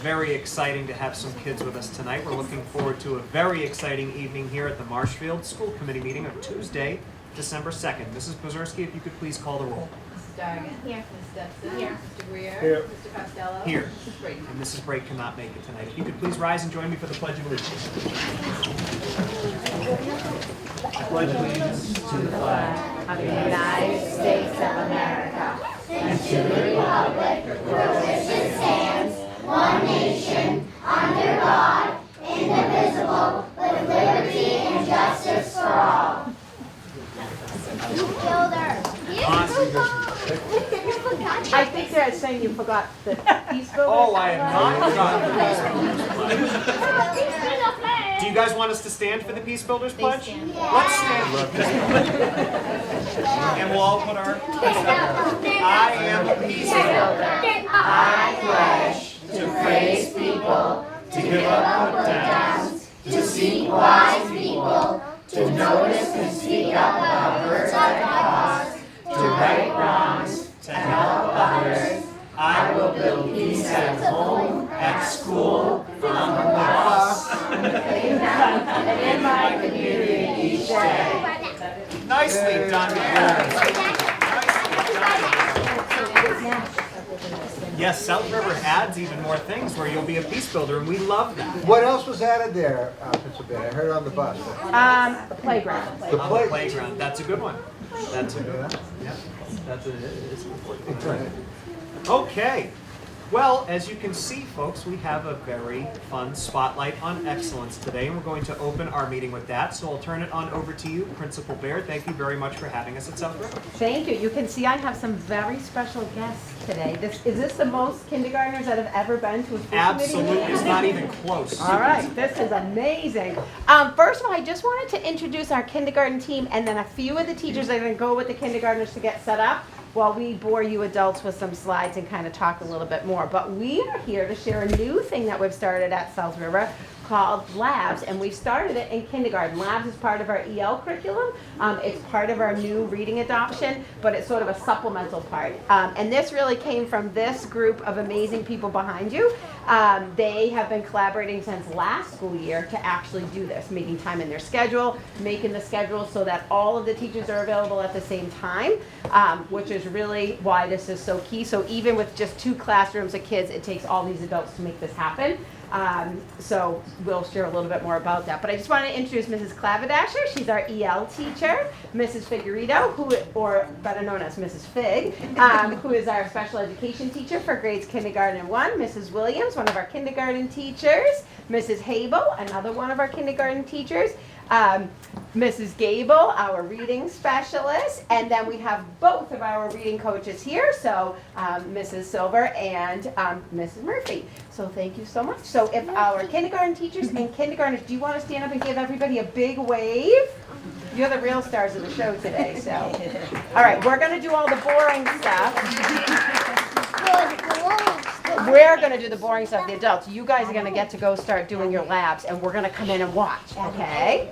very exciting to have some kids with us tonight. We're looking forward to a very exciting evening here at the Marshfield School Committee meeting of Tuesday, December 2nd. Mrs. Bozerski, if you could please call the roll. Mrs. Dargan? Here. Ms. Stepson? Here. Mr. Greer? Here. Mr. Costello? Here. Mrs. Brayton? And Mrs. Brake cannot make it tonight. If you could please rise and join me for the Pledge of Allegiance. I pledge allegiance to the flag Of the United States of America and to the republic for which it stands, one nation, under God, indivisible, with liberty and justice for all. I think they're saying you forgot the peace builders. Oh, I have not forgotten the Peace Builders Pledge. Do you guys want us to stand for the Peace Builders Pledge? Let's stand for the Peace Builders Pledge. And we'll all put our I am a peace builder. I pledge to praise people, To give up put downs, to seek wise people, to notice and speak up about hurts and cause, to right wrongs, to help others. I will build peace at home, at school, on the bus, and in my community each day. Nicely done, man. Yes, South River adds even more things where you'll be a peace builder, and we love that. What else was added there, Mr. Bay? I heard on the bus. The playground. The On the playground, that's a good one. That's a good one. Yeah, it's an important thing. Okay. Well, as you can see, folks, we have a very fun spotlight on excellence today, and we're going to open our meeting with that. So I'll turn it on over to you, Principal Baird. Thank you very much for having us at South River. Thank you. You can see I have some very special guests today. Is this the most kindergartners that have ever been to a school committee Absolutely, meeting? it's not even close. All right, this is amazing. First of all, I just wanted to introduce our kindergarten team, and then a few of the teachers are going to go with the kindergartners to get set up while we bore you adults with some slides and kind of talk a little bit more. But we are here to share a new thing that we've started at South River called Labs, and we started it in kindergarten. Labs is part of our EL curriculum. It's part of our new reading adoption, but it's sort of a supplemental part. And this really came from this group of amazing people behind you. They have been collaborating since last school year to actually do this, making time in their schedule, making the schedule so that all of the teachers are available at the same time, which is really why this is so key. So even with just 2 classrooms of kids, it takes all these adults to make this happen. So we'll share a little bit more about that. But I just want to introduce Mrs. Clavadasher. She's our EL teacher. Mrs. Figueredo, or better known as Mrs. Fig, who is our special education teacher for grades kindergarten and 1. Mrs. Williams, one of our kindergarten teachers. Mrs. Habel, another one of our kindergarten teachers. Mrs. Gable, our reading specialist, and then we have both of our reading coaches here, so Mrs. Silver and Mrs. Murphy. So thank you so much. So if our kindergarten teachers and kindergartners, do you want to stand up and give everybody a big wave? You're the real stars of the show today, so. All right, we're going to do all the boring stuff. We're going to do the boring stuff, the adults. You guys are going to get to go start doing your labs, and we're going to come in and watch, okay?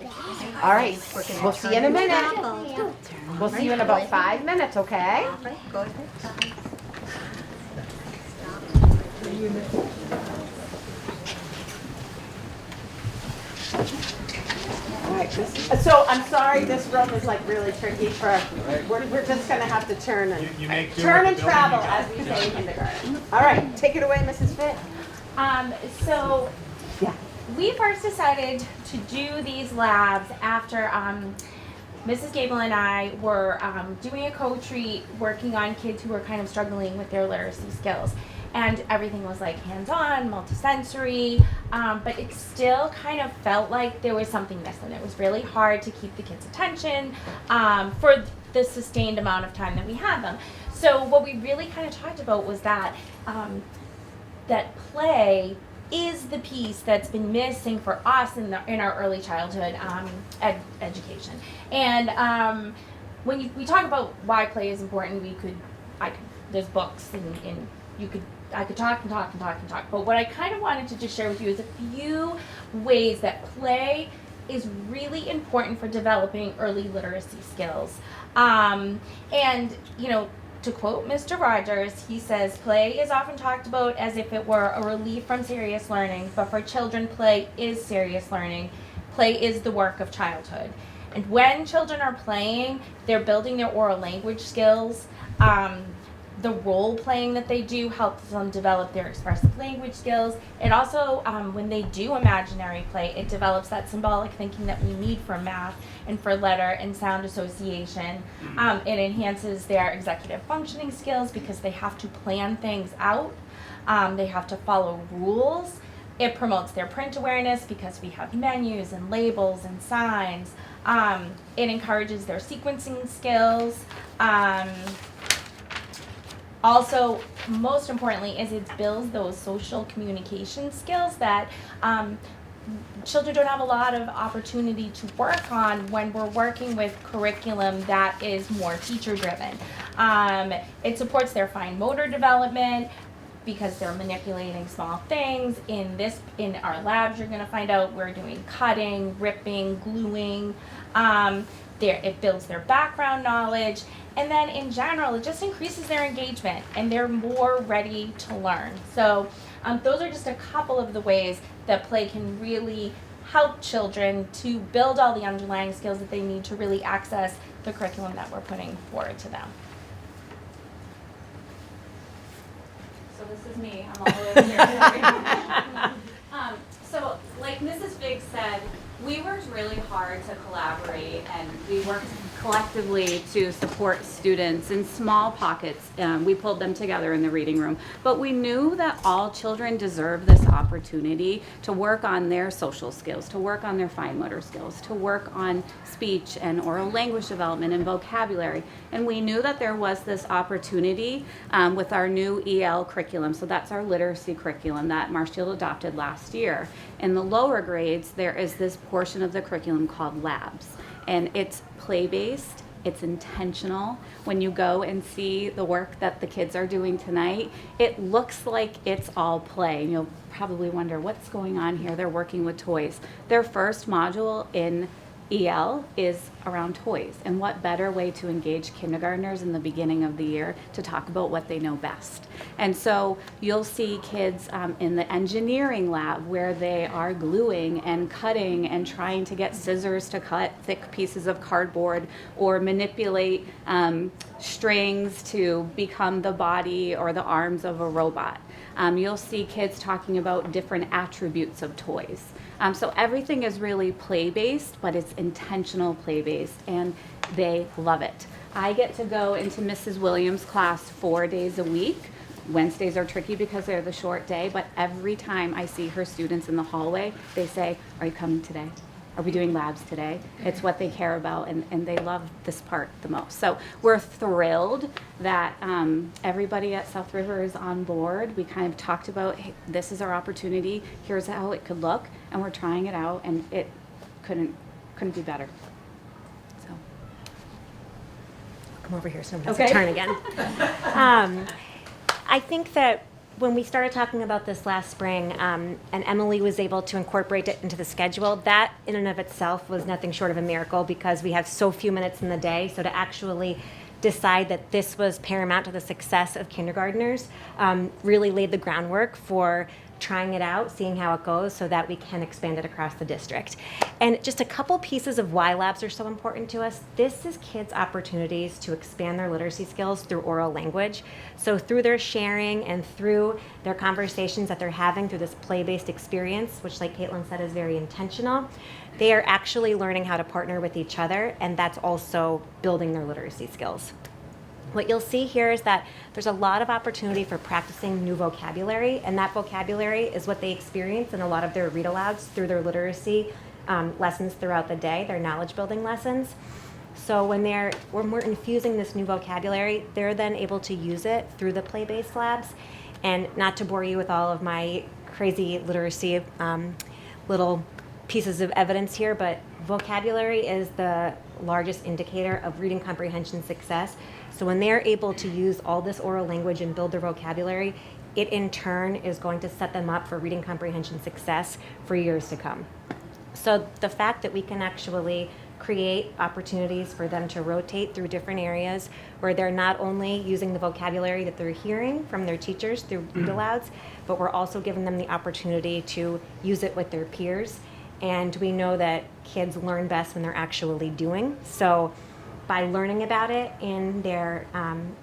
All right, we'll see you in a minute. We'll see you in about 5 minutes, okay? All right, so I'm sorry, this room is like really tricky for, we're just going to have to turn and You make do turn with and the building travel, you got. as we say in kindergarten. All right, take it away, Mrs. Fitt. So Yeah. we first decided to do these labs after Mrs. Gable and I were doing a co-treat working on kids who were kind of struggling with their literacy skills. And everything was like hands-on, multisensory, but it still kind of felt like there was something missing. It was really hard to keep the kids' attention for the sustained amount of time that we had them. So what we really kind of talked about was that that play is the piece that's been missing for us in our early childhood education. And when we talk about why play is important, there's books and I could talk and talk and talk and talk. But what I kind of wanted to just share with you is a few ways that play is really important for developing early literacy skills. And to quote Mr. Rogers, he says, play is often talked about as if it were a relief from serious learning, but for children, play is serious learning. Play is the work of childhood. And when children are playing, they're building their oral language skills. The role playing that they do helps them develop their expressive language skills. It also, when they do imaginary play, it develops that symbolic thinking that we need for math and for letter and sound association. It enhances their executive functioning skills because they have to plan things out. They have to follow rules. It promotes their print awareness because we have menus and labels and signs. It encourages their sequencing skills. Also, most importantly, is it builds those social communication skills that children don't have a lot of opportunity to work on when we're working with curriculum that is more teacher driven. It supports their fine motor development because they're manipulating small things. In our labs, you're going to find out we're doing cutting, ripping, gluing. It builds their background knowledge. And then in general, it just increases their engagement and they're more ready to learn. So those are just a couple of the ways that play can really help children to build all the underlying skills that they need to really access the curriculum that we're putting forward to them. So this is me. I'm all the way over here. So like Mrs. Biggs said, we worked really hard to collaborate and we worked collectively to support students in small pockets. We pulled them together in the reading room. But we knew that all children deserve this opportunity to work on their social skills, to work on their fine motor skills, to work on speech and oral language development and vocabulary. And we knew that there was this opportunity with our new EL curriculum. So that's our literacy curriculum that Marshfield adopted last year. In the lower grades, there is this portion of the curriculum called labs. And it's play-based, it's intentional. When you go and see the work that the kids are doing tonight, it looks like it's all play. You'll probably wonder what's going on here. They're working with toys. Their first module in EL is around toys, and what better way to engage kindergartners in the beginning of the year to talk about what they know best. And so you'll see kids in the engineering lab where they are gluing and cutting and trying to get scissors to cut thick pieces of cardboard or manipulate strings to become the body or the arms of a robot. You'll see kids talking about different attributes of toys. So everything is really play-based, but it's intentional play-based, and they love it. I get to go into Mrs. Williams' class 4 days a week. Wednesdays are tricky because they're the short day, but every time I see her students in the hallway, they say, "Are you coming today? Are we doing labs today?" It's what they care about, and they love this part the most. So we're thrilled that everybody at South River is on board. We kind of talked about, hey, this is our opportunity, here's how it could look, and we're trying it out, and it couldn't be better. So come over here so I'm going to turn again. I think that when we started talking about this last spring, and Emily was able to incorporate it into the schedule, that in and of itself was nothing short of a miracle because we have so few minutes in the day. So to actually decide that this was paramount to the success of kindergartners really laid the groundwork for trying it out, seeing how it goes so that we can expand it across the district. And just a couple pieces of why labs are so important to us. This is kids' opportunities to expand their literacy skills through oral language. So through their sharing and through their conversations that they're having through this play-based experience, which like Caitlin said is very intentional, they are actually learning how to partner with each other, and that's also building their literacy skills. What you'll see here is that there's a lot of opportunity for practicing new vocabulary, and that vocabulary is what they experience in a lot of their read-alouds through their literacy lessons throughout the day, their knowledge-building lessons. So when we're infusing this new vocabulary, they're then able to use it through the play-based labs. And not to bore you with all of my crazy literacy little pieces of evidence here, but vocabulary is the largest indicator of reading comprehension success. So when they're able to use all this oral language and build their vocabulary, it in turn is going to set them up for reading comprehension success for years to come. So the fact that we can actually create opportunities for them to rotate through different areas where they're not only using the vocabulary that they're hearing from their teachers through read alouds, but we're also giving them the opportunity to use it with their peers. And we know that kids learn best when they're actually doing. So by learning about it in their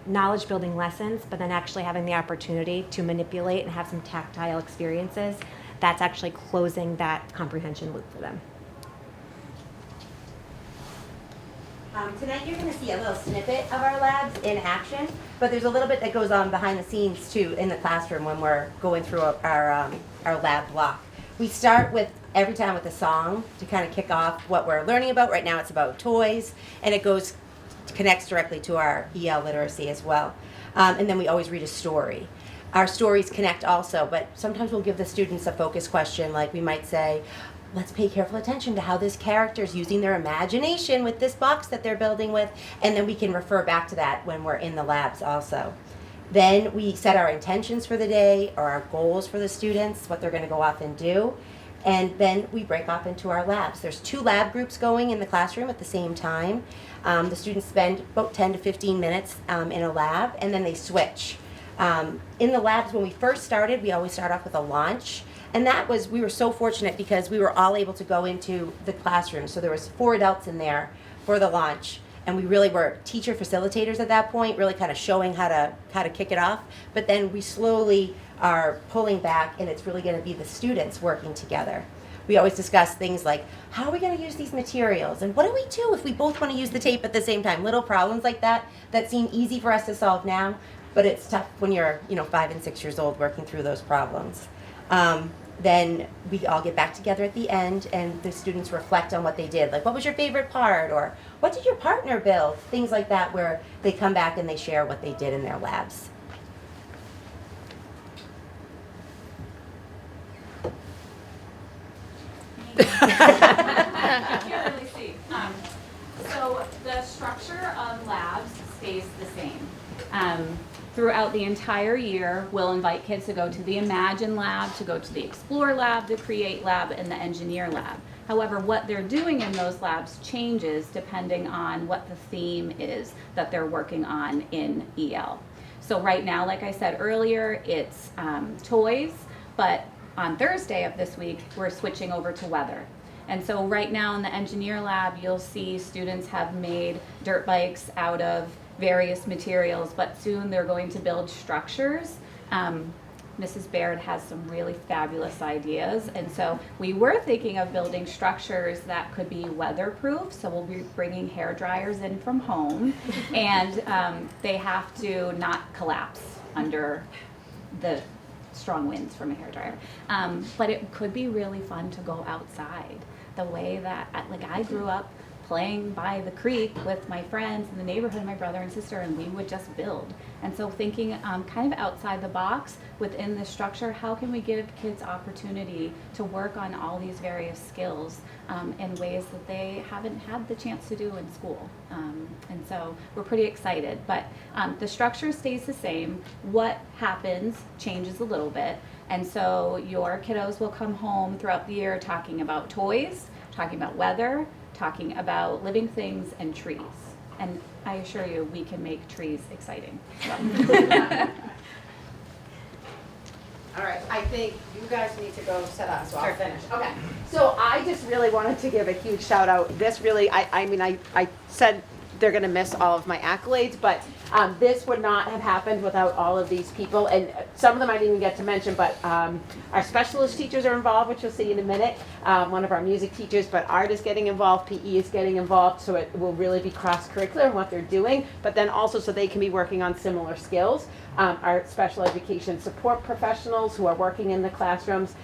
knowledge building lessons, but then actually having the opportunity to manipulate and have some tactile experiences, that's actually closing that comprehension loop for them. Tonight you're going to see a little snippet of our labs in action, but there's a little bit that goes on behind the scenes too in the classroom when we're going through our lab block. We start with every time with a song to kind of kick off what we're learning about. Right now it's about toys, and it connects directly to our EL literacy as well. And then we always read a story. Our stories connect also, but sometimes we'll give the students a focus question, like we might say, let's pay careful attention to how this character is using their imagination with this box that they're building with, and then we can refer back to that when we're in the labs also. Then we set our intentions for the day or our goals for the students, what they're going to go off and do, and then we break off into our labs. There's 2 lab groups going in the classroom at the same time. The students spend about 10 to 15 minutes in a lab, and then they switch. In the labs, when we first started, we always start off with a launch. And we were so fortunate because we were all able to go into the classroom. So there was 4 adults in there for the launch. And we really were teacher facilitators at that point, really kind of showing how to kick it off. But then we slowly are pulling back, and it's really going to be the students working together. We always discuss things like, how are we going to use these materials? And what do we do if we both want to use the tape at the same time? Little problems like that seem easy for us to solve now, but it's tough when you're 5 and 6 years old working through those problems. Then we all get back together at the end, and the students reflect on what they did. Like, what was your favorite part? Or what did your partner build? Things like that, where they come back and they share what they did in their labs. Can't really see. So the structure of labs stays the same. Throughout the entire year, we'll invite kids to go to the Imagine lab, to go to the Explore lab, the Create lab, and the Engineer lab. However, what they're doing in those labs changes depending on what the theme is that they're working on in EL. So right now, like I said earlier, it's toys, but on Thursday of this week, we're switching over to weather. And so right now in the Engineer lab, you'll see students have made dirt bikes out of various materials, but soon they're going to build structures. Mrs. Baird has some really fabulous ideas, and so we were thinking of building structures that could be weatherproof, so we'll be bringing hair dryers in from home, and they have to not collapse under the strong winds from a hair dryer. But it could be really fun to go outside the way that, like, I grew up playing by the creek with my friends in the neighborhood, my brother and sister, and we would just build. And so thinking kind of outside the box within this structure, how can we give kids opportunity to work on all these various skills in ways that they haven't had the chance to do in school. And so we're pretty excited, but the structure stays the same. What happens changes a little bit. And so your kiddos will come home throughout the year talking about toys, talking about weather, talking about living things and trees. And I assure you, we can make trees exciting. So. All right, I think you guys need to go set up, so I'll finish. Okay, so I just really wanted to give a huge shout out. This really, I said they're gonna miss all of my accolades, but this would not have happened without all of these people, and some of them I didn't even get to mention, but our specialist teachers are involved, which you'll see in a minute. One of our music teachers, but art is getting involved, PE is getting involved, so it will really be cross-curricular in what they're doing, but then also so they can be working on similar skills. Our special education support professionals who are working in the classrooms.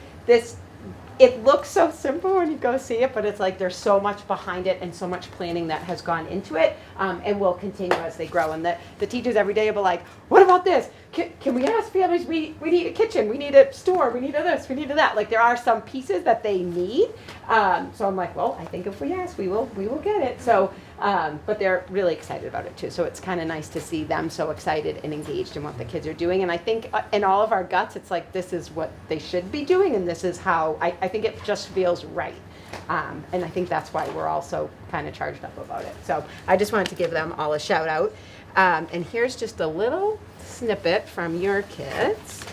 It looks so simple when you go see it, but it's like there's so much behind it and so much planning that has gone into it, and will continue as they grow. And the teachers every day will be like, what about this? Can we ask families, we need a kitchen, we need a store, we need a this, we need a that. Like, there are some pieces that they need. So I'm like, well, I think if we ask, we will get it. So, but they're really excited about it too. So it's kind of nice to see them so excited and engaged in what the kids are doing. And I think in all of our guts, it's like, this is what they should be doing, and this is how, I think it just feels right. And I think that's why we're all so kind of charged up about it. So I just wanted to give them all a shout out. And here's just a little snippet from your kids.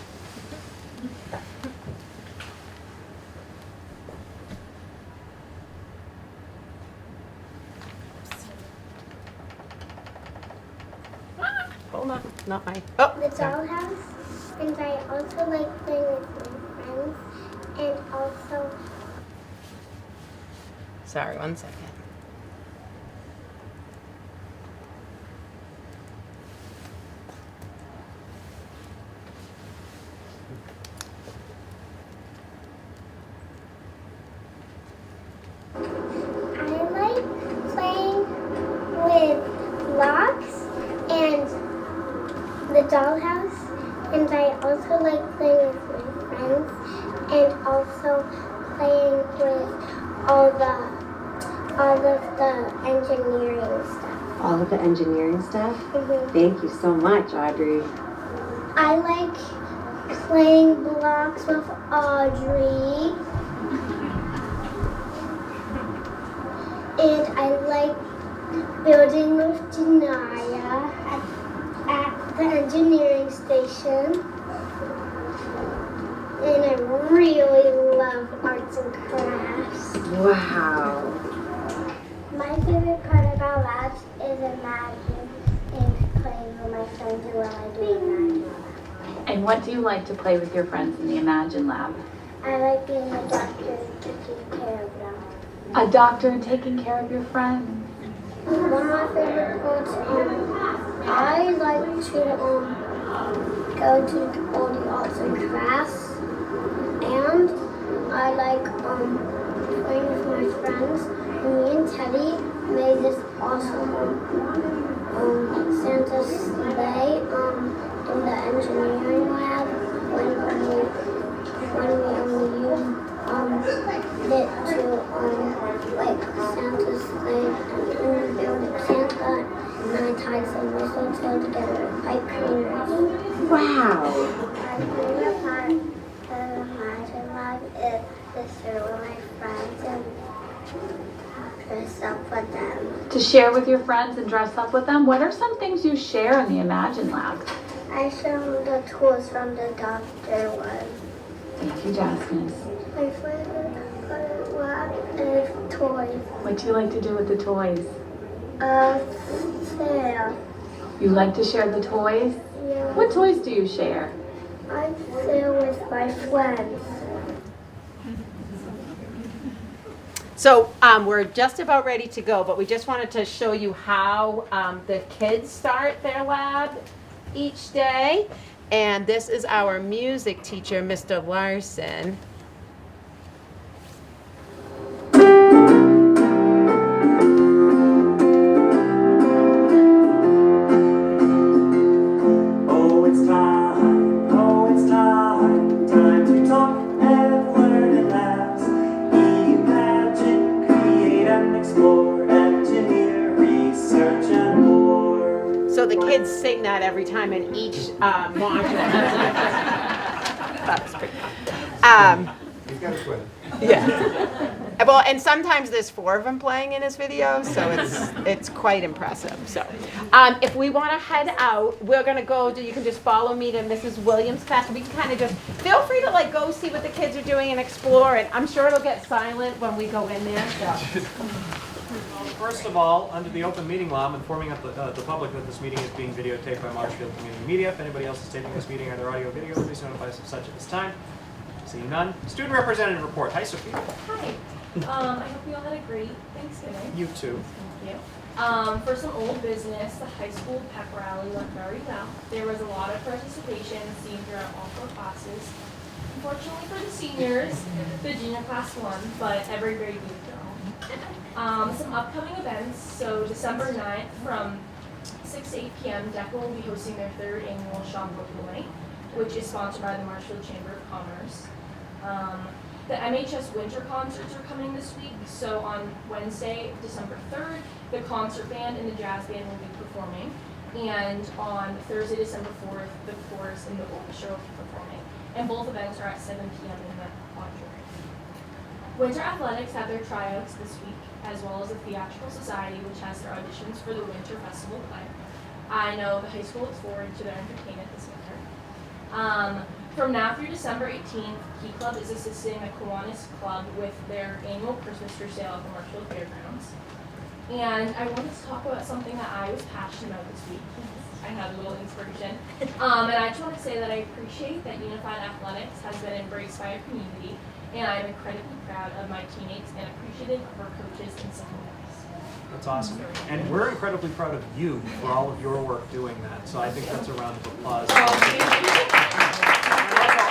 Hold on, not my. Oh, The sorry. dollhouse, and I also like playing with my friends, and also Sorry, one second. I like playing with blocks and the dollhouse, and I also like playing with my friends, and also playing with all of the engineering stuff. All of the engineering stuff? Mhm. Thank you so much, Audrey. I like playing blocks with Audrey. And I like building with Janaya at the engineering station. And I really love arts and crafts. Wow. My favorite part of our labs is imagining and playing with my friends while I do Imagine Lab. And what do you like to play with your friends in the Imagine Lab? I like being a doctor and taking care of them. A doctor and taking care of your friends. One of my favorite parts, I like to go to all the arts and crafts, and I like playing with my friends. Me and Teddy made this awesome Santa sleigh in the engineering lab when we used it to like Santa's sleigh and build Santa, and I tied some mistletoe together with pipe cleaners. Wow. My favorite part of the Imagine Lab is to share with my friends and dress up with them. To share with your friends and dress up with them? What are some things you share in the Imagine Lab? I show them the tools from the doctor one. Thank you, Jasmine. My favorite part of the lab is toys. What do you like to do with the toys? Fair. You like to share the toys? Yeah. What toys do you share? I fair with my friends. So we're just about ready to go, but we just wanted to show you how the kids start their lab each day. And this is our music teacher, Mr. Larson. Oh, it's time to talk and learn in labs. Imagine, create and explore, engineer, research and more. So the kids sing that every time in each module. That's pretty He's got a sweater. yeah. Well, and sometimes there's 4 of them playing in his video, so it's quite impressive. So, if we want to head out, we're gonna go. You can just follow me to Mrs. Williams' class. We can kind of just feel free to like go see what the kids are doing and explore. And I'm sure it'll get silent when we go in there. So. Well, first of all, under the open meeting law, I'm informing the public that this meeting is being videotaped by Marshfield Community Media. If anybody else is taping this meeting, either audio or video, please notify us of such at this time. Seeing none. Student representative report. Hi, Sophia. Hi. I hope you all had a great Thanksgiving. You too. Thank you. For some old business, the high school pep rally went very well. There was a lot of participation seen throughout all 4 classes. Unfortunately for the seniors, the junior class won, but every grade needed to go. Some upcoming events. So December 9th from 6 to 8 p.m. DECA will be hosting their 3rd annual Shop Local Night, which is sponsored by the Marshfield Chamber of Commerce. The MHS winter concerts are coming this week, so on Wednesday, December 3rd, the concert band and the jazz band will be performing, and on Thursday, December 4th, the chorus and the orchestra will be performing. And both events are at 7 p.m. in the auditorium. Winter Athletics had their tryouts this week, as well as the Theatrical Society, which has their auditions for the Winter Festival play. I know the high school looks forward to their entertainment this winter. From now through December 18th, Key Club is assisting the Kiwanis Club with their annual Christmas tree sale at the Marshfield Fairgrounds. And I wanted to talk about something that I was passionate about this week. I had a little inspiration. And I just want to say that I appreciate that Unified Athletics has been embraced by our community, and I'm incredibly proud of my teammates and appreciative of our coaches and support. That's awesome. And we're incredibly proud of you for all of your work doing that. So I think that's a round of applause. And also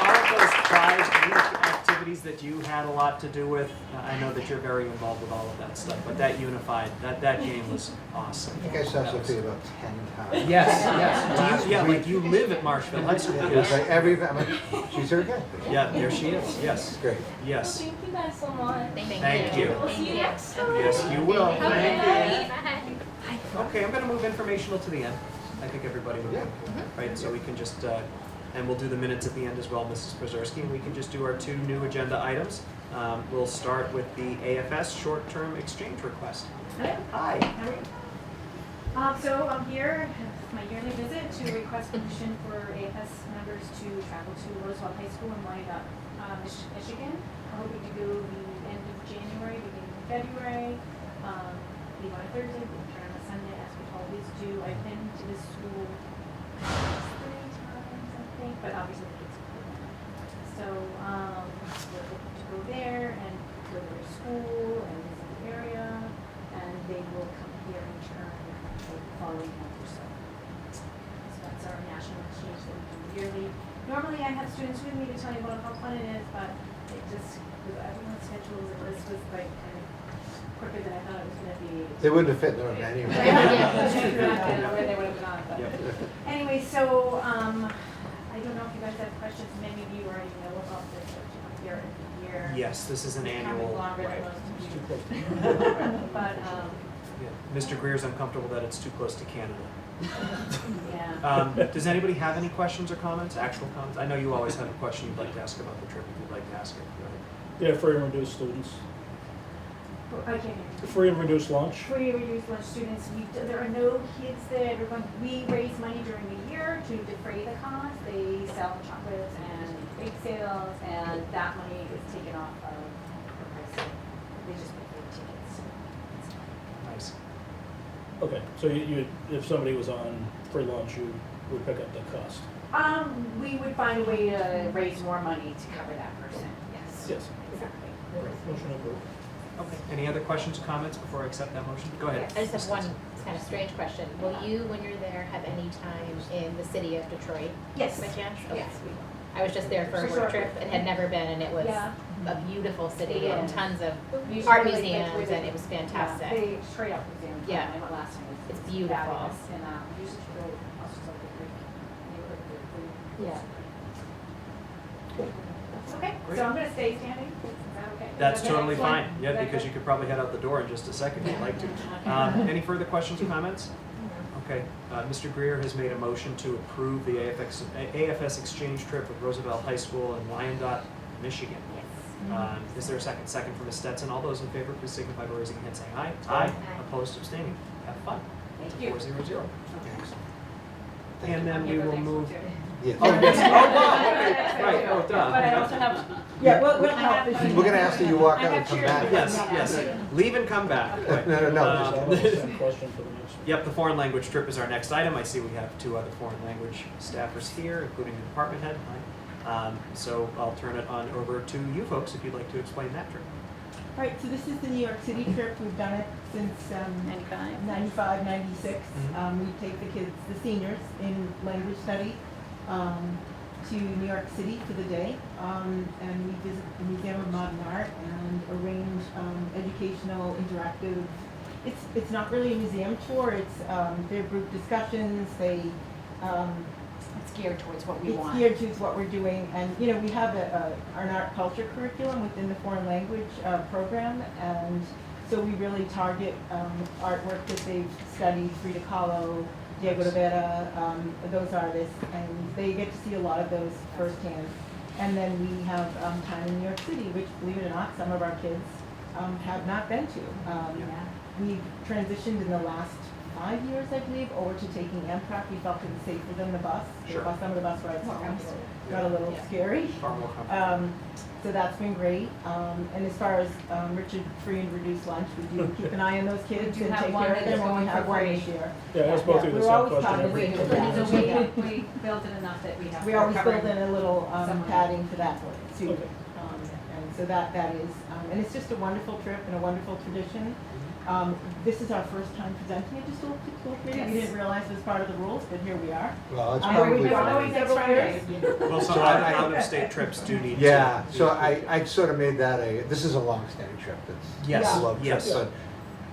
all of those prize week activities that you had a lot to do with. I know that you're very involved with all of that stuff, but that unified, that game was awesome. I think I saw Sophia about 10 times. Yes. Do you, like you live at Marshfield High School. It was like I'm like, she's here again. Yeah, there she is. Yes. Great. Yes. Thank you guys so much. Thank you. We'll see you next time. Yes, you will. Thank you. Bye. Okay, I'm going to move informational to the end. I think everybody would, Yeah. right? So we can just, and we'll do the minutes at the end as well, Mrs. Przerski, and we can just do our 2 new agenda items. We'll start with the AFS short-term exchange request. Hello. Hi. How are you? So I'm here, my yearly visit to request permission for AFS members to travel to Roosevelt High School in Wyandotte, Michigan. I'm hoping to go the end of January, beginning of February. Leave on a Thursday, return on a Sunday, as we always do. I've been to this school 3 times, I think, but obviously the kids are cool. So we're hoping to go there and go to their school and visit the area, and they will come here in turn the following month or so. So that's our national exchange that we do yearly. Normally I have students with me to tell you about how fun it is, but it just, with everyone's schedules, this was like kind of quicker than I thought it was going to be. They wouldn't have fit in their venue. I don't know where they would have been on, but Yep. anyway, so I don't know if you guys have questions. Many of you already know about this, but you know, here every year. Yes, this is an It's annual. probably longer Right. than most of you. But Yeah. Mr. Greer's uncomfortable that it's too close to Canada. yeah. Does anybody have any questions or comments, actual comments? I know you always have a question you'd like to ask about the trip, if you'd like to ask it. Go ahead. Yeah, free and reduced students. I can't hear you. Free and reduced lunch. Free reduced lunch students. There are no kids there. We raise money during the year to defray the cost. They sell chocolates and bake sales, and that money is taken off of the price. They just pay for the tickets. Nice. Okay, so you if somebody was on free lunch, you would pick up the cost. We would find a way to raise more money to cover that person. Yes. Yes. Exactly. Motion approved. Okay. Any other questions or comments before I accept that motion? Go ahead. I just have one kind of strange question. Will you, when you're there, have any time in the city of Detroit? Yes. By chance? Yes, Okay. we will. I was just there for a For work sure. trip and had never been, and it was Yeah. a beautiful city It and is. tons of We art usually, like, museums, really- and it was fantastic. Yeah, they straight up museum. Yeah. I went last time. It's beautiful. Fabulous. And we used to go also to the Greek neighborhood. Yeah. Okay, Great. so I'm gonna stay standing. Is that okay? That's Is that totally okay? fine. Is Yeah, that because good? you could probably head out the door in just a second if you'd like to. Any further questions or comments? Okay. Mr. Greer has made a motion to approve the AFS exchange trip with Roosevelt High School in Wyandotte, Michigan. Yes. Is there a second? Second from Ms. Stetson. All those in favor, please signify by raising your hand saying aye. Aye. Opposed, abstaining. Have fun. Thank you. 400. And then we will move. Yes. Oh, yes. Oh, wow. Okay. Right. Oh, duh. But I also have. Yeah, we'll help. We're gonna ask that you walk I out have and come cheers. back. Yes. Leave and come back. Right. No. Just one question for the next one. Yep, the foreign language trip is our next item. I see we have 2 other foreign language staffers here, including the department head. Hi. So I'll turn it on over to you folks if you'd like to explain that trip. All right, so this is the New York City trip. We've done it since 95, 96. We take the kids, the seniors, in language study to New York City for the day, and we visit the Museum of Modern Art and arrange educational, interactive. It's not really a museum tour. It's they're group discussions. It's geared towards what we want. It's geared towards what we're doing, and you know we have an art culture curriculum within the foreign language program, and so we really target artwork that they've studied, Frida Kahlo, Diego Rivera, those artists, and they get to see a lot of those firsthand. And then we have time in New York City, which, believe it or not, some of our kids have not been to. We've transitioned in the last 5 years, I believe, over to taking Amtrak. We felt it was safer than the bus. Sure. Some of the bus rides got a little scary. Far more comfortable. So that's been great. And as far as Richard free and reduced lunch, we do keep an eye on those kids do and have take one care of that is them when we going have for one free. this year. Yeah, I was both through the we're same always question. cognizant of that. So Yeah. we built it enough that we have. We always covered build in a little someone. padding for that too. Okay. And so that is, and it's just a wonderful trip and a wonderful tradition. This is our first time presenting it to school committee. We Yes. didn't realize it was part of the rules, but here we are. Well, it's We've probably been fine. going several years. Well, some So I- out-of-state trips do need to. Yeah, so I sort of made that this is a long-standing trip. It's Yes, a love trip, yes. but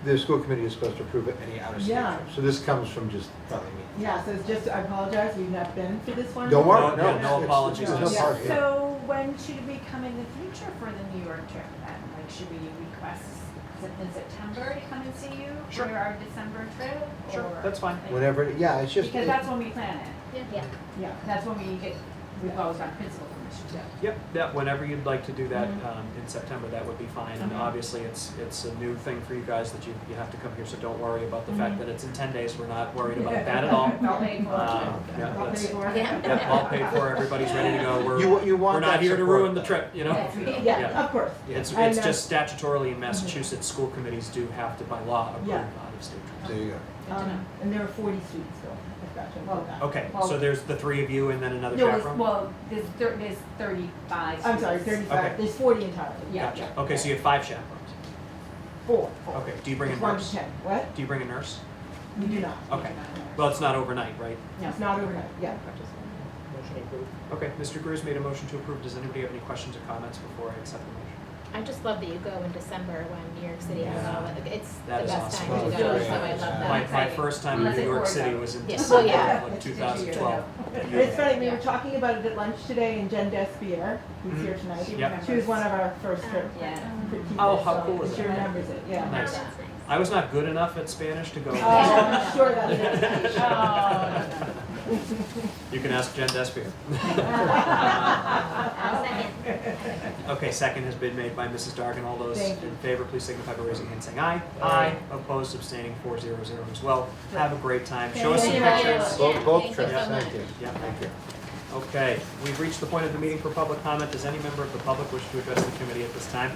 the school committee is supposed to approve any out-of-state Yeah. trip. So this comes from just probably me. Yeah, so it's just, I apologize, we've not been for this one. Don't worry, No, no. yeah, no it's- apologies. there's no Yeah. part, yeah. So when should we come in the future for the New York trip then? Like, should we request in September to come and see you Sure. for our December trip? Sure, or- that's fine. Whenever, yeah, it's just. Because that's when we plan it. Yeah. Yeah. That's when we get, we've always got principal permission too. Yep, yeah, whenever you'd like to do that Mm-hmm. in September, that would be fine. And obviously, it's a new thing for you guys that you have to come here, so don't worry about the fact that it's in 10 days. We're not worried about that at all. All paid for. Yeah, All that's, paid for. yeah, all paid for, everybody's ready to go. You want We're not that here to support, ruin the though. trip, you know? Yeah, Yeah. of course. It's And, just statutorily in Massachusetts, school committees do have to, by law, approve Yeah. out-of-state trips. There you go. And there are 40 students still. I forgot to include that. Okay, Well- so there's the three of you and then another No, there's, chaperone? well, there's 35. I'm sorry, students. 35. Okay. There's 40 entirely. Yeah. Gotcha. Okay, so you have 5 chaperones. Four. Okay, do you bring a It's 1 nurse? to 10. What? Do you bring a nurse? We do not. Okay. Well, it's not overnight, right? No. It's not overnight, yeah. Motion approved. Okay, Mr. Cruz made a motion to approve. Does anybody have any questions or comments before I accept the motion? I just love that you go in December when New York City, I don't know, it's the That is best awesome. time to Oh, go, great. so I love that. My first time in Let's New look York forward City to it. was in Yeah. December Well, yeah. of like 2012. And it's funny, we were talking about it at lunch today, and Jen Despier, who's here tonight, Yep. she was one of our first trip. Yeah. teachers, Oh, how so cool is She that? remembers it, yeah. Nice. That's nice. I was not good enough at Spanish to go. Oh, I'm sure that's it. Oh, You can ask Jen Despier. I'll second. Okay, second has been made by Mrs. Dargan. All those Thank you. in favor, please signify by raising your hand saying aye. Aye. Opposed, abstaining, 400 as well. Have a great time. Show us some Thank you. pictures. Yeah, Both thank you trips, so thank much. you. Yeah, thank you. Okay, we've reached the point of the meeting for public comment. Does any member of the public wish to address the committee at this time?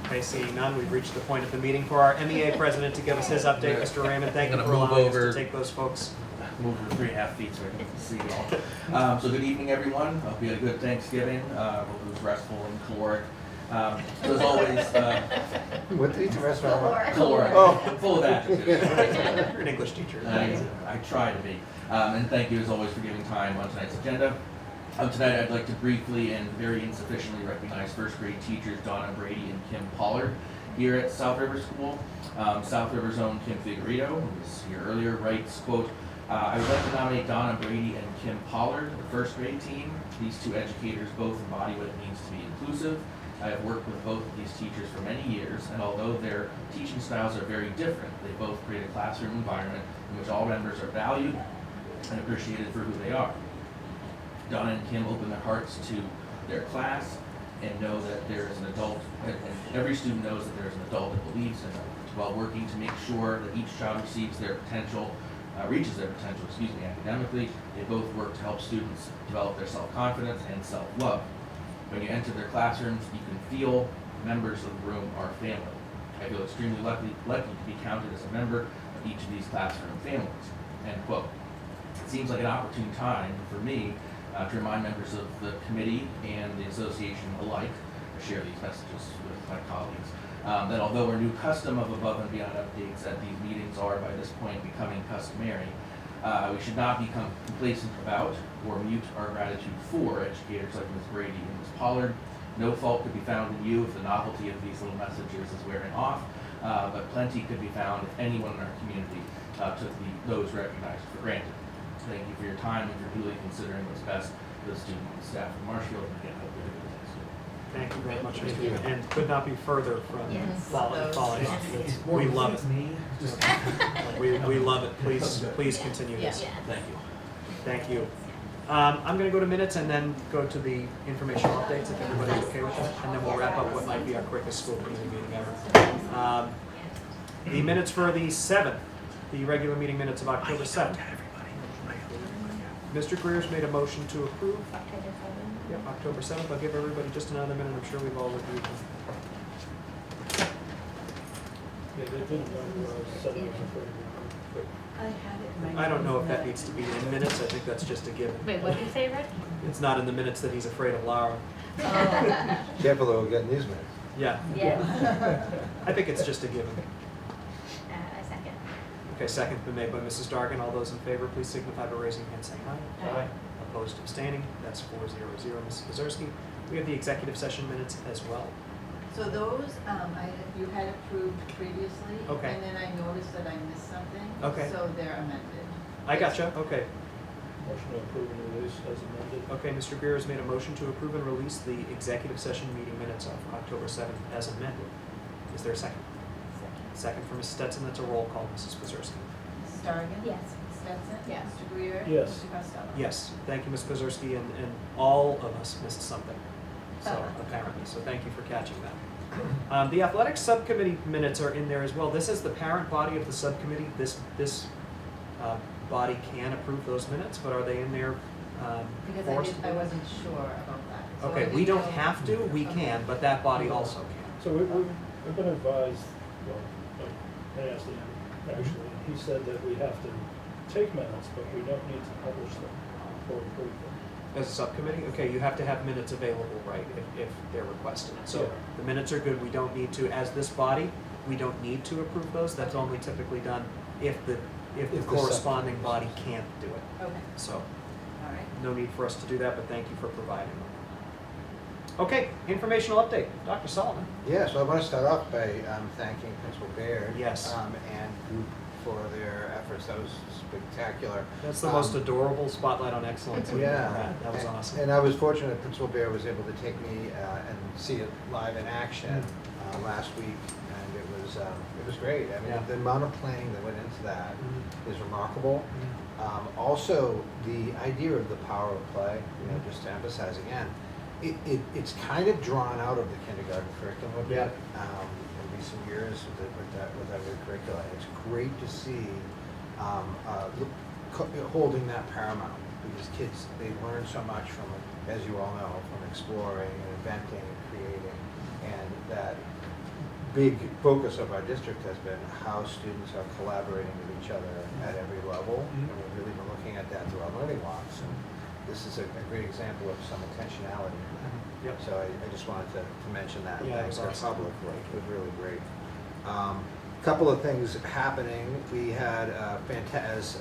Okay, seeing none, we've reached the point of the meeting for our MEA president to give us his update. Mr. Raymond, thank you I'm for gonna move allowing us over. to take those folks. Move over 3.5 feet so I can see you all. So good evening, everyone. Hope you had a good Thanksgiving. Hope it was restful and caloric. So as always, What did the restaurant? caloric. Oh. Full of adjectives. You're an English teacher. I try to be. And thank you as always for giving time on tonight's agenda. Tonight I'd like to briefly and very insufficiently recognize first grade teachers Donna Brady and Kim Pollard here at South River School. South River's own Kim Figueredo, who was here earlier, writes, quote, I would like to nominate Donna Brady and Kim Pollard, the first grade team. These two educators both embody what it means to be inclusive. I have worked with both of these teachers for many years, and although their teaching styles are very different, they both create a classroom environment in which all members are valued and appreciated for who they are. Donna and Kim open their hearts to their class and know that there is an adult, and every student knows that there is an adult that believes in them, while working to make sure that each child receives their potential, reaches their potential, academically. They both work to help students develop their self-confidence and self-love. When you enter their classrooms, you can feel members of the room are family. I feel extremely lucky to be counted as a member of each of these classroom families, end quote. It seems like an opportune time for me to remind members of the committee and the association alike, to share these messages with my colleagues, that although our new custom of above and beyond updates at these meetings are by this point becoming customary, we should not become complacent about or mute our gratitude for educators like Ms. Brady and Ms. Pollard. No fault could be found in you if the novelty of these little messages is wearing off, but plenty could be found if anyone in our community took those recognized for granted. Thank you for your time and for duly considering what's best for the student and staff of Marshfield. And again, hope you're doing this. Thank you very much, Mr. Raymond. And could not be further from Yes. quality. Yes. We love it. We love it. Please continue this. Yeah. Thank you. Thank you. I'm going to go to minutes and then go to the informational updates if everybody's okay with that, and then we'll wrap up what might be our quickest school committee meeting ever. The minutes for the 7th, the regular meeting minutes of October 7th. Mr. Greer's made a motion to approve. Yep, October 7th. I'll give everybody just another minute. I'm sure we've all reviewed them. Yeah, they didn't set it I don't know if that needs to be in minutes. I think that's just a given. Wait, what did you say, Rick? It's not in the minutes that he's afraid of Laura. Careful though, we're getting these minutes. Yeah. Yes. I think it's just a given. I second. Okay, second been made by Mrs. Dargan. All those in favor, please signify by raising your hand saying aye. Aye. Opposed, abstaining. That's 4-0-0. Mrs. Pazerski. We have the executive session minutes as well. So those, you had approved previously. Okay. And then I noticed that I missed something. Okay. So they're amended. I gotcha. Okay. Motion to approve and release as amended. Okay, Mr. Greer has made a motion to approve and release the executive session meeting minutes of October 7th as amended. Is there a second? Second for Mrs. Stetson. That's a roll call. Mrs. Pazerski. Mrs. Dargan? Yes. Mrs. Stetson? Yes. Mr. Greer? Yes. Mr. Costello? Yes. Thank you, Ms. Pazerski, and all of us missed something. So apparently, so thank you for catching that. The athletics subcommittee minutes are in there as well. This is the parent body of the subcommittee. This body can approve those minutes, but are they in there Because for us? I wasn't sure about that. So I Okay, didn't we don't know- have to, we can, but that body also can. So we've been advised, well, I asked him actually, he said that we have to take minutes, but we don't need to publish them or approve them. As a subcommittee, okay, you have to have minutes available, right, if they're requested. So Yeah. the minutes are good, we don't need to, as this body, we don't need to approve those. That's only typically done if the If the corresponding body can't do it. Okay, So, all right. no need for us to do that, but thank you for providing them. Okay, informational update, Dr. Solomon. Yeah, so I want to start off by thanking Principal Baird. Yes. And group for their efforts. That was spectacular. That's the most adorable spotlight on excellence we've ever Yeah, had. That was awesome. And I was fortunate Principal Baird was able to take me and see it live in action last week, and it was great. I mean, Yeah. the amount of planning that went into that Mhm. is remarkable. Also, the idea of the power of play, just to emphasize again, it's kind of drawn out of the kindergarten curriculum a bit in recent years with that new curricula. It's great to see holding that paramount, because kids, they learn so much from, as you all know, from exploring and inventing and creating, and that big focus of our district has been how students are collaborating with each other at every level, and we've really been looking at that through our learning walks, and this is a great example of some intentionality in that. Yep. So I just wanted to mention that, and Yeah, thanks it our was awesome. public for it. It was really great. Couple of things happening. We had as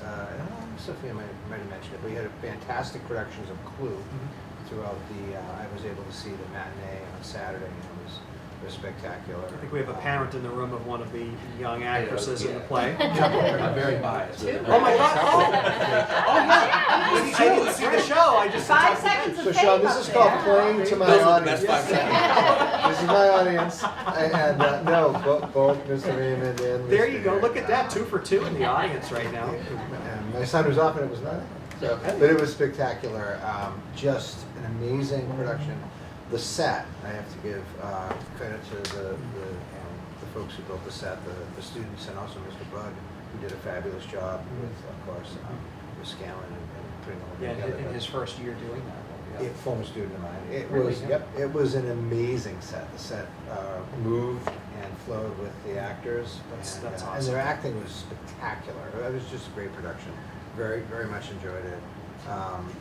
Sophia might have mentioned it, we had a fantastic productions of Clue throughout the, I was able to see the matinee on Saturday, and it was spectacular. I think we have a parent in the room of one of the young actresses in the play. I'm very biased. Oh my God! Oh yeah! I didn't see the show. I just 5 seconds of So fame Sean, this up is there. called playing to my Those are the audience. best 5 seconds. This is my audience, and no, both Mr. Raymond and Mr. There you go. Look at that, 2 for 2 in the audience right now. And my son was off and it was nothing. So, but it was spectacular. Just an amazing production. The set, I have to give credit to the folks who built the set, the students, and also Mr. Bug, who did a fabulous job with, of course, with Scanlon and putting the whole Yeah, thing together. in his first year doing that. A former student of mine. It Really? was, yep, it was an amazing set. The set moved and flowed with the actors, That's and awesome. their acting was spectacular. It was just a great production. Very, very much enjoyed it.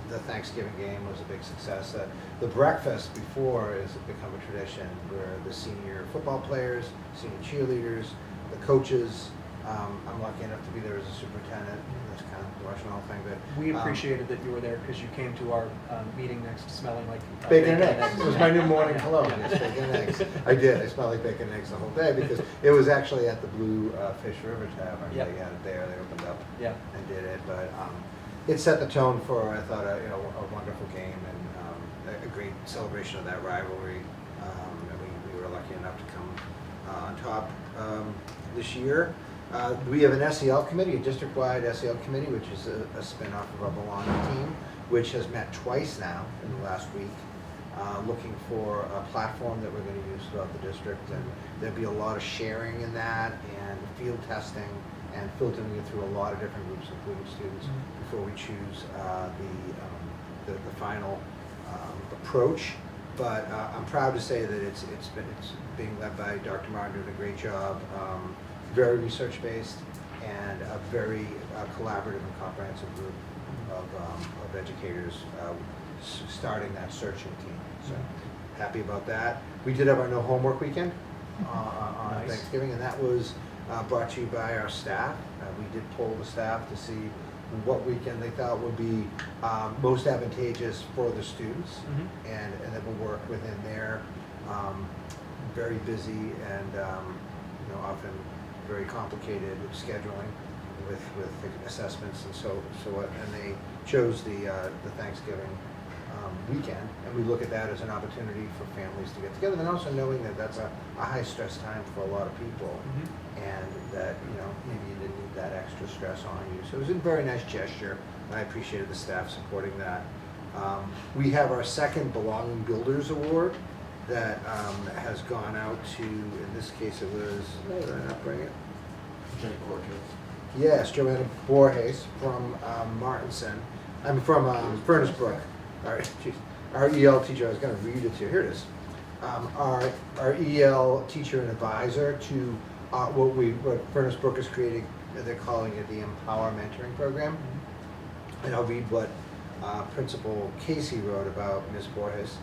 The Thanksgiving game was a big success. The breakfast before has become a tradition where the senior football players, senior cheerleaders, the coaches. I'm lucky enough to be there as a superintendent. That's kind of watching the whole thing. But We appreciated that you were there because you came to our meeting next smelling like bacon and eggs. It was my new morning cologne. Yes, bacon and eggs. I did. I smelled like bacon and eggs the whole day because it was actually at the Blue Fish River Tavern. Yep. They had it there. They opened up Yeah. and did it. But it set the tone for, I thought, a wonderful game and a great celebration of that rivalry. And we were lucky enough to come on top this year. We have an SEL committee, a district-wide SEL committee, which is a spin-off of our Belonging team, which has met twice now in the last week, looking for a platform that we're going to use throughout the district. And there'll be a lot of sharing in that and field testing and filtering it through a lot of different groups, including students, before we choose the final approach. But I'm proud to say that it's being led by Dr. Martin, doing a great job, very research-based, and a very collaborative and comprehensive group of educators starting that searching team. So happy about that. We did have our no homework weekend on Nice. Thanksgiving, and that was brought to you by our staff. We did poll the staff to see what weekend they thought would be most advantageous for the students, and then we'll work within their very busy and often very complicated scheduling with assessments and so what. And they chose the Thanksgiving weekend, and we look at that as an opportunity for families to get together, and also knowing that that's a high stress time for a lot of people, and that maybe you didn't need that extra stress on you. So it was a very nice gesture, and I appreciated the staff supporting that. We have our second Belonging Builders Award that has gone out to, in this case it was, did I not bring it? Yes, Joanna Borges from Martinson. I'm from Furnace Brook. Our EL teacher, I was going to read it to you. Here it is. Our EL teacher and advisor to what Furnace Brook is creating. They're calling it the Empower Mentoring Program. And I'll read what Principal Casey wrote about Ms. Borges.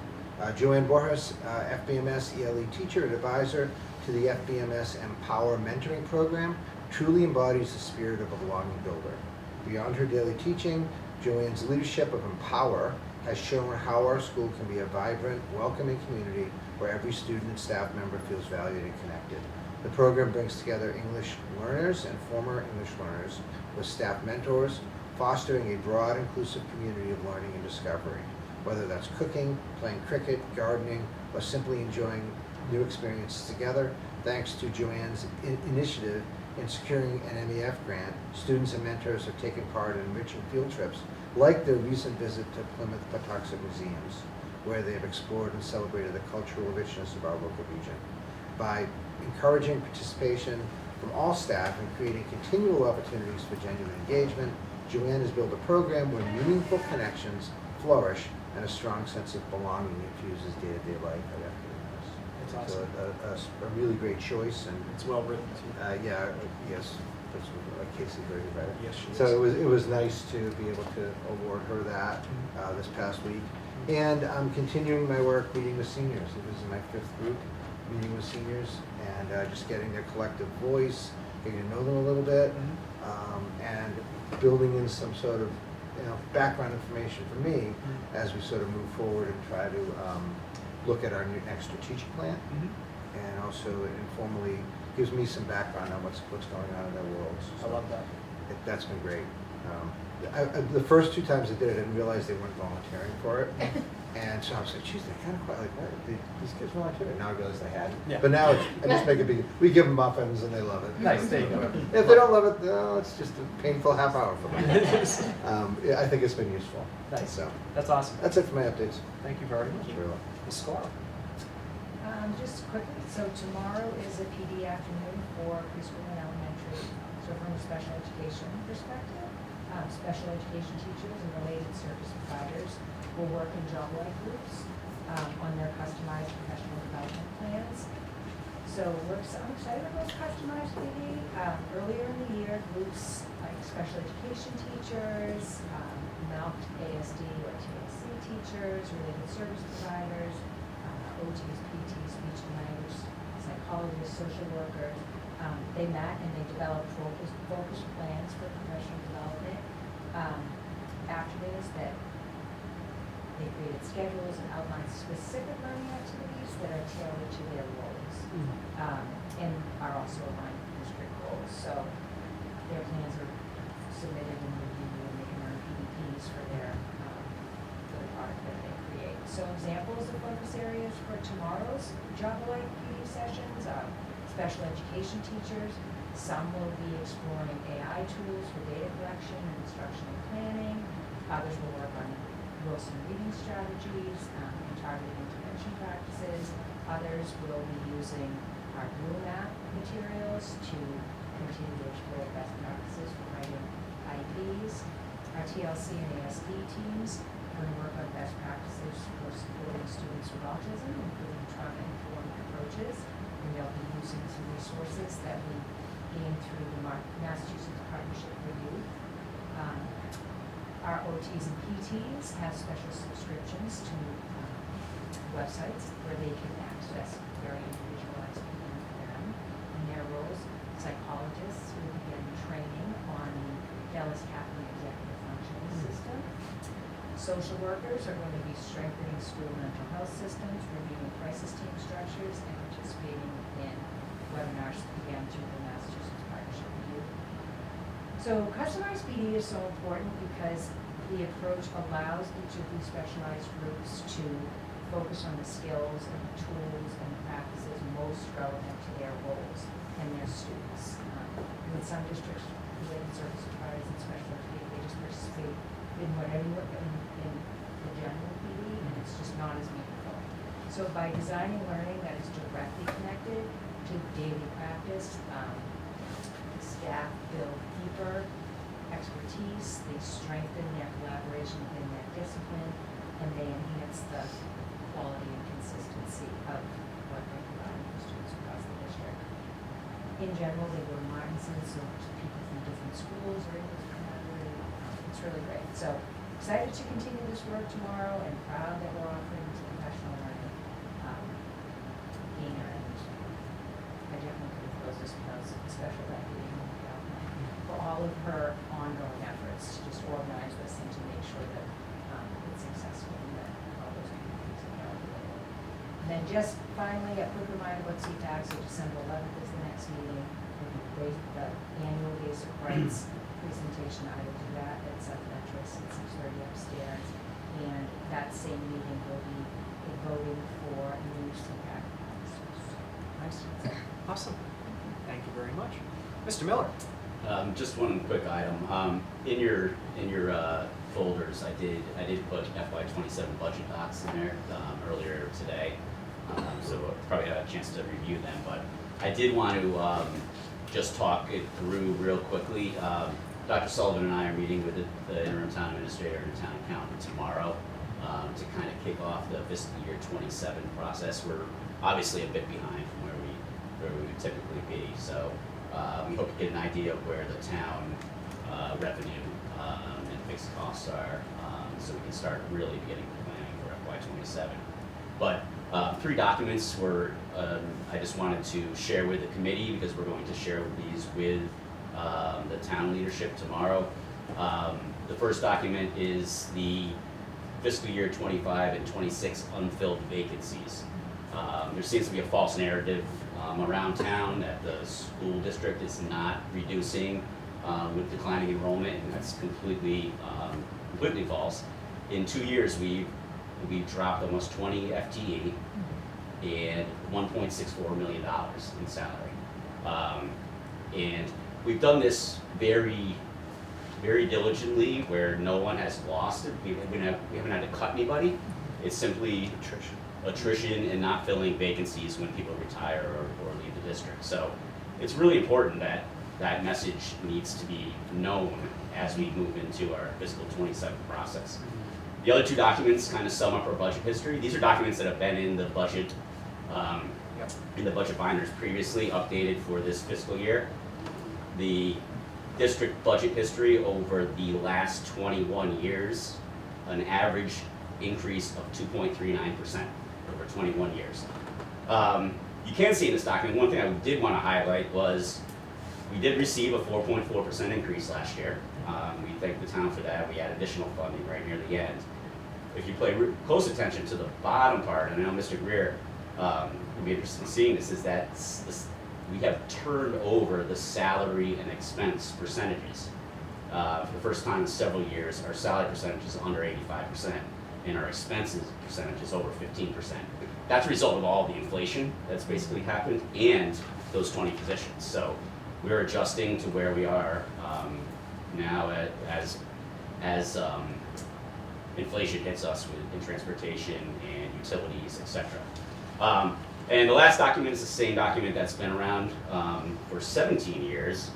Joanne Borges, FBMS ELE teacher and advisor to the FBMS Empower Mentoring Program, truly embodies the spirit of a belonging builder. Beyond her daily teaching, Joanne's leadership of Empower has shown how our school can be a vibrant, welcoming community where every student and staff member feels valued and connected. The program brings together English learners and former English learners with staff mentors, fostering a broad, inclusive community of learning and discovery. Whether that's cooking, playing cricket, gardening, or simply enjoying new experiences together, thanks to Joanne's initiative in securing an MEF grant, students and mentors have taken part in enriching field trips, like their recent visit to Plymouth Patuxent Museums, where they have explored and celebrated the cultural richness of our local region. By encouraging participation from all staff and creating continual opportunities for genuine engagement, Joanne has built a program where meaningful connections flourish and a strong sense of belonging infuses day-to-day life at FBMS. That's awesome. So a really great choice, and it's well written too. Yes, Casey very good. Yes, she So is. it was nice to be able to award her that this past week, and I'm continuing my work meeting with seniors. This is my 5th group meeting with seniors, and just getting their collective voice, getting to know them a little bit, and building in some sort of background information for me as we sort of move forward and try to look at our next strategic plan, and also informally gives me some background on what's going on in their worlds. So I love that. That's been great. The first 2 times I did it, I didn't realize they weren't volunteering for it. And so I was like, geez, they're kind of quite like, what? These kids volunteered. Now I realize they hadn't. Yeah. But now I just make a big, we give them muffins and they love it. Nice, there you go. If they don't love it, no, it's just a painful half hour for them. I think it's been useful. Nice. So that's awesome. That's it for my updates. Thank you very much. Ms. Scar. Just quickly, so tomorrow is a PD afternoon for preschool and elementary. So from a special education perspective, special education teachers and related service providers will work in job-like groups on their customized professional development plans. So I'm excited about customized PD. Earlier in the year, groups like special education teachers, MALC, ASD, or TSC teachers, related service providers, OTs, PTs, speech and language psychologists, social workers, they met and they developed focused plans for professional development afternoons that they created schedules and outlined specific learning activities that are tailored to their roles and are also aligned with district goals. So their plans are submitted and reviewed, and they can earn PDPs for their for the product that they create. So examples of focus areas for tomorrow's job-like PD sessions are special education teachers, Some will be exploring AI tools for data collection and instructional planning. Others will work on Wilson reading strategies and targeted intervention practices. Others will be using our Blue Map materials to continue to explore best practices for writing IEPs. Our TLC and ASD teams are going to work on best practices for supporting students with autism, including trauma-informed approaches. And they'll be using some resources that we gained through the Massachusetts Partnership for Youth. Our OTs and PTs have special subscriptions to websites where they can access very individualized plan for them in their roles. Psychologists will begin training on the Dallas Kaplan Executive Functioning System. Social workers are going to be strengthening school mental health systems, reviewing crisis team structures, and participating in webinars again through the Massachusetts Partnership for Youth. So customized PD is so important because the approach allows each of these specialized groups to focus on the skills and the tools and the practices most relevant to their roles and their students. In some districts, related service providers and special education, they just participate in whatever in the general PD, and it's just not as meaningful. So by designing learning that is directly connected to daily practice, staff build deeper expertise, they strengthen their collaboration within their discipline, and they enhance the quality and consistency of what they're providing for students across the district. In general, they go to Martinson, so people from different schools are able to collaborate. It's really great. So excited to continue this work tomorrow and proud that we're offering this professional learning gainer. And I definitely could have closed this without special deputy for all of her ongoing efforts to just organize this and to make sure that it's successful and that all those communities are available. And then just finally, a quick reminder about CTAC, so December 11th is the next meeting. The annual basic rights presentation, I will do that at Supplementary at 6:30 upstairs. And that same meeting will be voting for new CTAC officers. Awesome. Thank you very much. Mr. Miller. Just one quick item. In your folders, I did put FY27 budget docs in there earlier today, so we'll probably have a chance to review them. But I did want to just talk it through real quickly. Dr. Sullivan and I are meeting with the interim town administrator and town accountant tomorrow to kind of kick off the fiscal year 27 process. We're obviously a bit behind from where we would typically be, so. We hope to get an idea of where the town revenue and fixed costs are, so we can start really getting planning for FY27. But 3 documents I just wanted to share with the committee because we're going to share these with the town leadership tomorrow. The first document is the fiscal year 25 and 26 unfilled vacancies. There seems to be a false narrative around town that the school district is not reducing with declining enrollment, and that's completely false. In 2 years, we've dropped almost 20 FTE and $1.64 million in salary. And we've done this very, very diligently, where no one has lost it. We haven't had to cut anybody. It's simply attrition and not filling vacancies when people retire or leave the district. So it's really important that that message needs to be known as we move into our fiscal 27 process. The other 2 documents kind of sum up our budget history. These are documents that have been in the budget binders previously, updated for this fiscal year. The district budget history over the last 21 years, an average increase of 2.39%. over 21 years. You can see in this document, one thing I did want to highlight was we did receive a 4.4% increase last year. We thank the town for that. We had additional funding right near the end. If you pay close attention to the bottom part, and I know Mr. Greer would be interested in seeing this, is that we have turned over the salary and expense percentages. For the first time in several years, our salary percentage is under 85%. And our expenses percentage is over 15%. That's a result of all the inflation that's basically happened and those 20 positions. So we're adjusting to where we are now as inflation hits us in transportation and utilities, etc. And the last document is the same document that's been around for 17 years,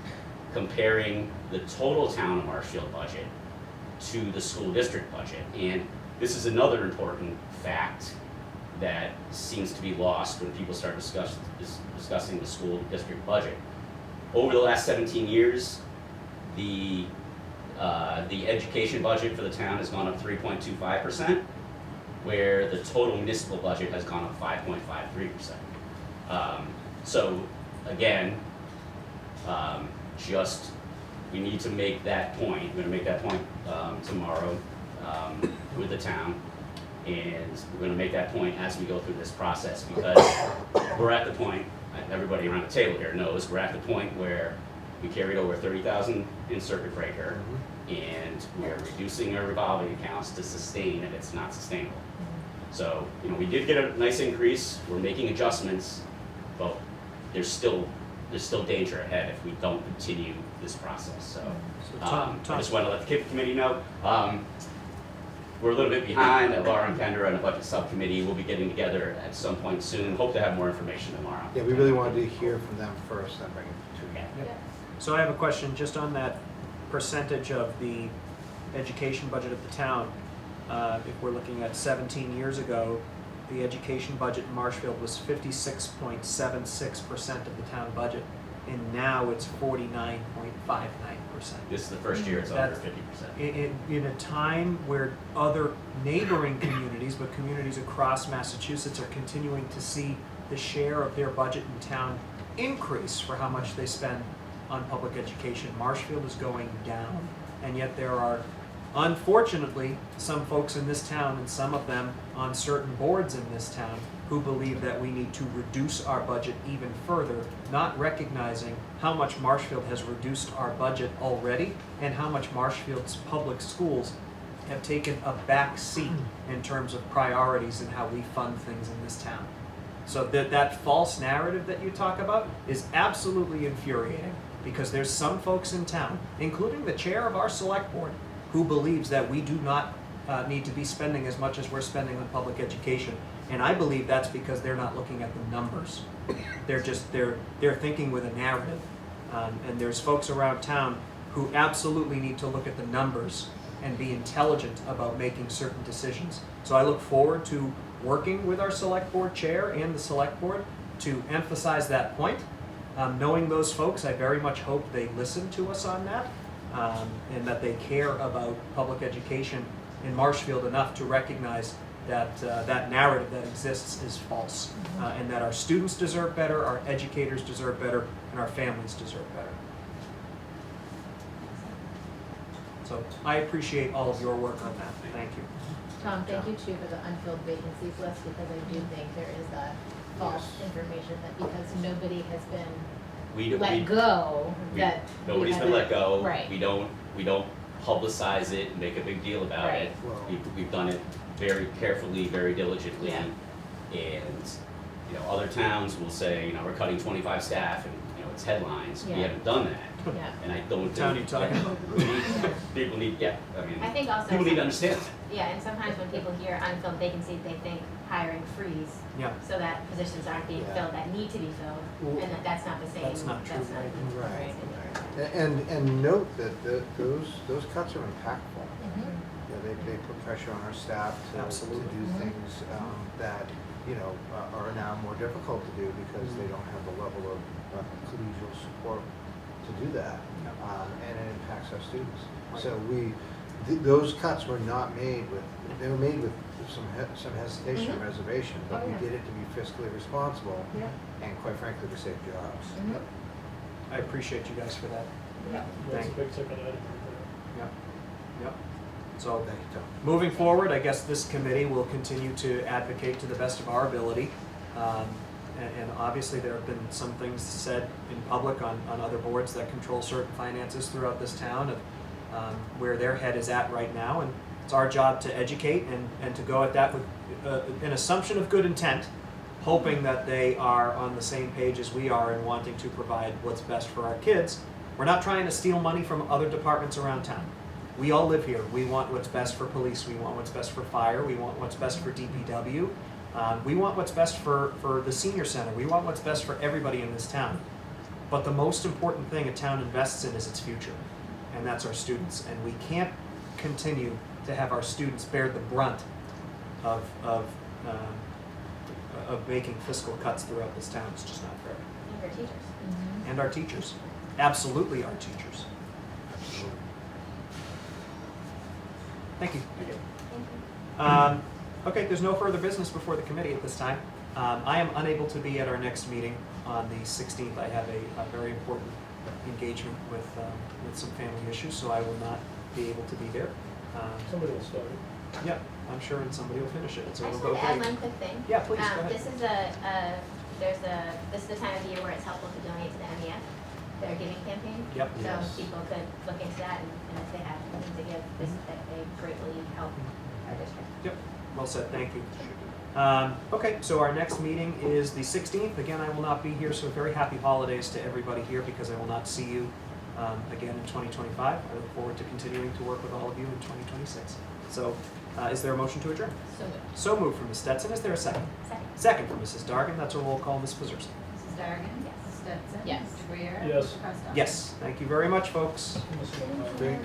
comparing the total town of Marshfield budget to the school district budget. And this is another important fact that seems to be lost when people start discussing the school district budget. Over the last 17 years, the education budget for the town has gone up 3.25%, where the total municipal budget has gone up 5.53%. So again, we need to make that point. We're going to make that point tomorrow with the town, and we're going to make that point as we go through this process, because we're at the point, everybody around the table here knows, we're at the point where we carried over 30,000 in circuit breaker, and we're reducing our revolving accounts to sustain, and it's not sustainable. So, we did get a nice increase. We're making adjustments, but there's still danger ahead if we don't continue this process. So, I just want to let the committee know. We're a little bit behind. Laura and Kendra and the budget subcommittee will be getting together at some point soon. Hope to have more information tomorrow. Yeah, we really wanted to hear from them first, then bring it to you. Yep. So I have a question just on that percentage of the education budget of the town. If we're looking at 17 years ago, the education budget in Marshfield was 56.76% of the town budget, and now it's 49.59%. This is the first year it's under 50%. In a time where other neighboring communities, but communities across Massachusetts, are continuing to see the share of their budget in town increase for how much they spend on public education, Marshfield is going down, and yet there are, unfortunately, some folks in this town, and some of them on certain boards in this town, who believe that we need to reduce our budget even further, not recognizing how much Marshfield has reduced our budget already, and how much Marshfield's public schools have taken a back seat in terms of priorities and how we fund things in this town. So that false narrative that you talk about is absolutely infuriating, because there's some folks in town, including the chair of our select board, who believes that we do not need to be spending as much as we're spending on public education. And I believe that's because they're not looking at the numbers. They're thinking with a narrative. And there's folks around town who absolutely need to look at the numbers and be intelligent about making certain decisions. So I look forward to working with our select board chair and the select board to emphasize that point. Knowing those folks, I very much hope they listen to us on that, and that they care about public education in Marshfield enough to recognize that that narrative that exists is false, and that our students deserve better, our educators deserve better, and our families deserve better. So I appreciate all of your work on that. Thank you. Tom, thank you too for the unfilled vacancies list, because I do think there is that false information that because nobody has been let go, that nobody's been let go. Right. We don't publicize it and make a big deal about it. We've done it very carefully, very diligently, and other towns will say we're cutting 25 staff, and it's headlines. We haven't done that. And I don't think town you talking about? People need I think also people need to understand. Yeah, and sometimes when people hear unfilled vacancies, they think hiring freeze. Yeah. So that positions aren't being filled that need to be filled, and that's not the same. That's not true, right? And note that those cuts are impactful. They put pressure on our staff to do things that are now more difficult to do because they don't have the level of collegial support to do that, and it impacts our students. So those cuts were not made with, they were made with some hesitation and reservation, but we did it to be fiscally responsible, and quite frankly, to save jobs. I appreciate you guys for that. That's a big ticket item. Yep. So, moving forward, I guess this committee will continue to advocate to the best of our ability. And obviously there have been some things said in public on other boards that control certain finances throughout this town of where their head is at right now. And it's our job to educate and to go at that with an assumption of good intent, hoping that they are on the same page as we are in wanting to provide what's best for our kids. We're not trying to steal money from other departments around town. We all live here. We want what's best for police. We want what's best for fire. We want what's best for DPW. We want what's best for the senior center. We want what's best for everybody in this town. But the most important thing a town invests in is its future, and that's our students. And we can't continue to have our students bear the brunt of making fiscal cuts throughout this town. It's just not fair. And our teachers. And our teachers. Absolutely our teachers. Absolutely. Thank you. Okay, there's no further business before the committee at this time. I am unable to be at our next meeting on the 16th. I have a very important engagement with some family issues, so I will not be able to be there. Somebody will start it. Yep, I'm sure, and somebody will finish it. So I just it'll wanted go to add great. one quick thing. Yeah, please, go ahead. This is this is the time of the year where it's helpful to donate to the MEF, their giving campaign. Yep. So Yes. people could look into that, and if they have anything to give, they greatly help our district. Yep, well said, thank you. Okay, so our next meeting is the 16th. Again, I will not be here, so very happy holidays to everybody here, because I will not see you again in 2025. I look forward to continuing to work with all of you in 2026. So, is there a motion to adjourn? So moved. So moved from Ms. Stetson. Is there a second? Second. Second from Mrs. Dargan. That's a roll call. Ms. Pazurski. Mrs. Dargan? Yes. Stetson? Yes. Mr. Greer? Yes. Mr. Costello? Yes. Thank you very much, folks. Mr. Great.